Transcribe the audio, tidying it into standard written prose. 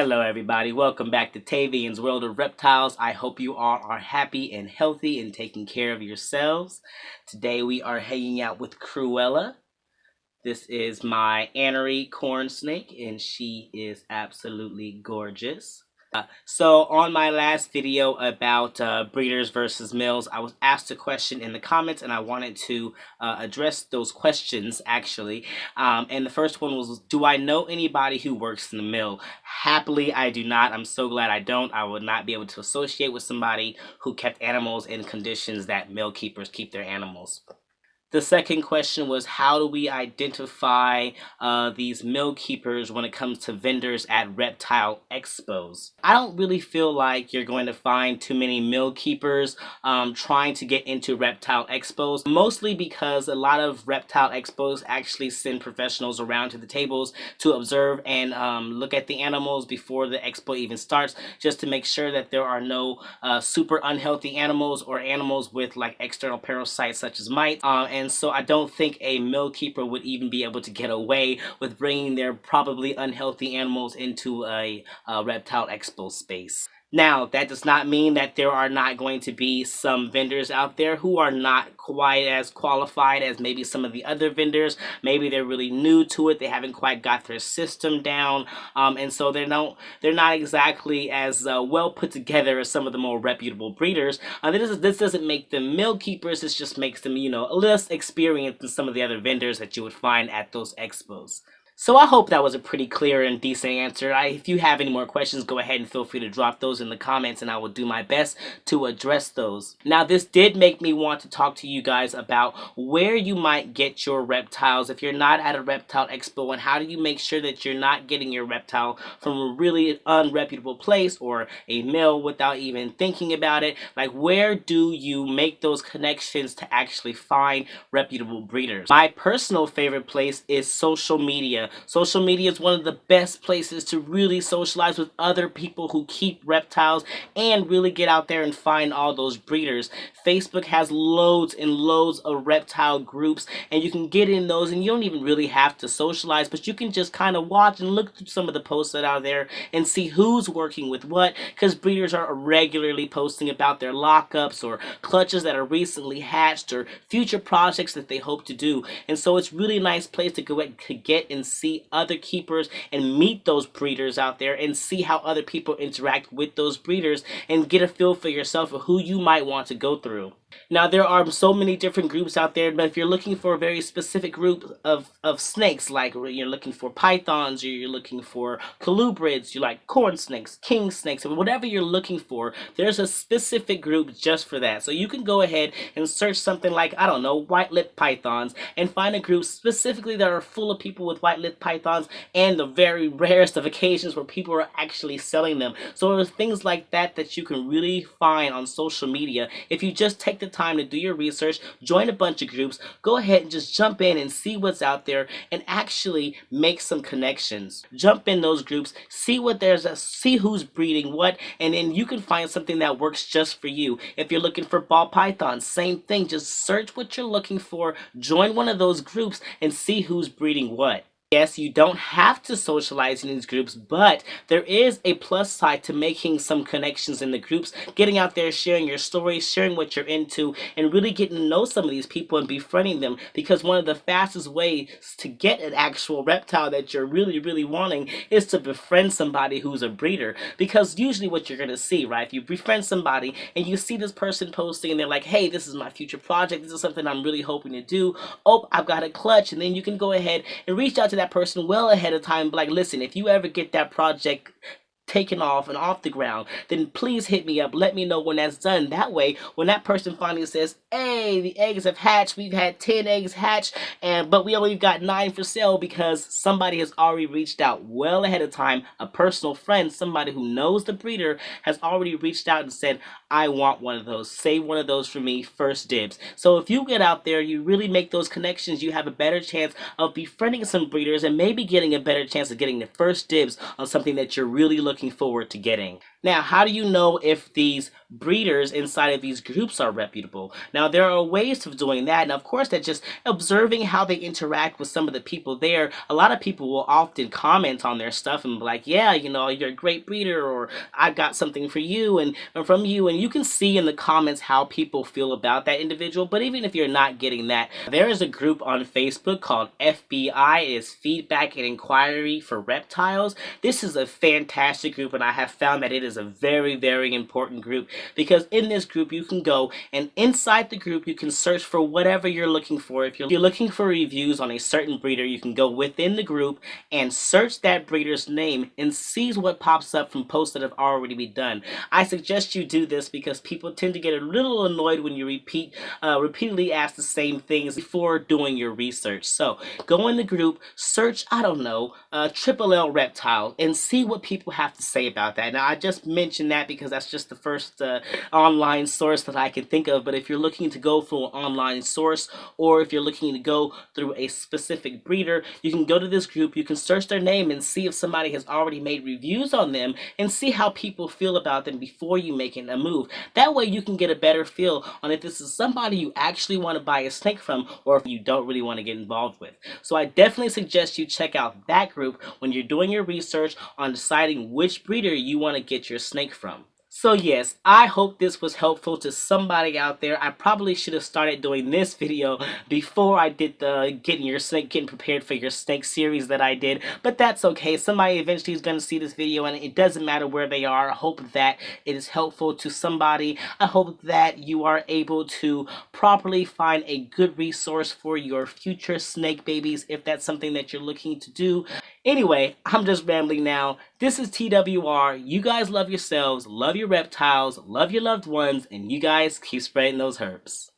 Hello everybody, welcome back to Tavian's World of Reptiles. I hope you all are happy and healthy and taking care of yourselves. Today we are hanging out with Cruella. This is my Anery corn snake and she is absolutely gorgeous. So on my last video about breeders versus males, I was asked a question in the comments and I wanted to address those questions actually. And the first one was, do I know anybody who works in the mill? Happily, I do not. I'm so glad I don't. I would not be able to associate with somebody who kept animals in conditions that mill keepers keep their animals. The second question was, how do we identify these mill keepers when it comes to vendors at reptile expos? I don't really feel like you're going to find too many mill keepers trying to get into reptile expos, mostly because a lot of reptile expos actually send professionals around to the tables to observe and look at the animals before the expo even starts, just to make sure that there are no super unhealthy animals or animals with like external parasites such as mites. And so I don't think a mill keeper would even be able to get away with bringing their probably unhealthy animals into a reptile expo space. Now, that does not mean that there are not going to be some vendors out there who are not quite as qualified as maybe some of the other vendors. Maybe they're really new to it, they haven't quite got their system down, and so they're not exactly as well put together as some of the more reputable breeders. This doesn't make them mill keepers, this just makes them, less experienced than some of the other vendors that you would find at those expos. So I hope that was a pretty clear and decent answer. If you have any more questions, go ahead and feel free to drop those in the comments and I will do my best to address those. Now, this did make me want to talk to you guys about where you might get your reptiles if you're not at a reptile expo, and how do you make sure that you're not getting your reptile from a really unreputable place or a mill without even thinking about it. Like, where do you make those connections to actually find reputable breeders? My personal favorite place is social media. Social media is one of the best places to really socialize with other people who keep reptiles and really get out there and find all those breeders. Facebook has loads and loads of reptile groups, and you can get in those and you don't even really have to socialize, but you can just kind of watch and look through some of the posts that are out there and see who's working with what, because breeders are regularly posting about their lockups or clutches that are recently hatched or future projects that they hope to do. And so it's really a nice place to go to get and see other keepers and meet those breeders out there and see how other people interact with those breeders and get a feel for yourself of who you might want to go through. Now, there are so many different groups out there, but if you're looking for a very specific group of snakes, like you're looking for pythons, or you're looking for colubrids, you like corn snakes, king snakes, or whatever you're looking for, there's a specific group just for that. So you can go ahead and search something like, I don't know, white-lipped pythons, and find a group specifically that are full of people with white-lipped pythons, and the very rarest of occasions where people are actually selling them. So there's things like that that you can really find on social media if you just take the time to do your research, join a bunch of groups, go ahead and just jump in and see what's out there and actually make some connections. Jump in those groups, see see who's breeding what, and then you can find something that works just for you. If you're looking for ball pythons, same thing, just search what you're looking for, join one of those groups and see who's breeding what. Yes, you don't have to socialize in these groups, but there is a plus side to making some connections in the groups, getting out there, sharing your stories, sharing what you're into, and really getting to know some of these people and befriending them, because one of the fastest ways to get an actual reptile that you're really wanting is to befriend somebody who's a breeder. Because usually what you're going to see, right, if you befriend somebody and you see this person posting and they're like, hey, this is my future project, this is something I'm really hoping to do, oh, I've got a clutch, and then you can go ahead and reach out to that person well ahead of time, like, listen, if you ever get that project taken off and off the ground, then please hit me up, let me know when that's done. That way, when that person finally says, hey, the eggs have hatched, we've had 10 eggs hatch, but we only got 9 for sale, because somebody has already reached out well ahead of time. A personal friend, somebody who knows the breeder, has already reached out and said, I want one of those, save one of those for me, first dibs. So if you get out there, you really make those connections, you have a better chance of befriending some breeders and maybe getting a better chance of getting the first dibs on something that you're really looking forward to getting. Now, how do you know if these breeders inside of these groups are reputable? Now, Now, there are ways of doing that, and of course, that just observing how they interact with some of the people there. A lot of people will often comment on their stuff and be like, yeah, you're a great breeder, or I've got something for you and from you, and you can see in the comments how people feel about that individual. But even if you're not getting that, there is a group on Facebook called FBI. It is Feedback and Inquiry for Reptiles. This is a fantastic group, and I have found that it is a very, very important group, because in this group you can go, and inside the group you can search for whatever you're looking for. If you're looking for reviews on a certain breeder, you can go within the group and search that breeder's name and see what pops up from posts that have already been done. I suggest you do this because people tend to get a little annoyed when you repeatedly ask the same things before doing your research. So go in the group, search, I don't know, Triple L Reptile, and see what people have to say about that. Now, I just mentioned that because that's just the first online source that I can think of. But if you're looking to go for an online source, or if you're looking to go through a specific breeder, you can go to this group, you can search their name and see if somebody has already made reviews on them, and see how people feel about them before you making a move. That way you can get a better feel on if this is somebody you actually want to buy a snake from, or if you don't really want to get involved with. So I definitely suggest you check out that group when you're doing your research on deciding which breeder you want to get your snake from. So yes, I hope this was helpful to somebody out there. I probably should have started doing this video before I did the getting prepared for your snake series that I did, but that's okay. Somebody eventually is going to see this video, and it doesn't matter where they are. I hope that it is helpful to somebody. I hope that you are able to properly find a good resource for your future snake babies if that's something that you're looking to do. Anyway, I'm just rambling now. This is TWR. You guys love yourselves, love your reptiles, love your loved ones, and you guys keep spreading those herbs.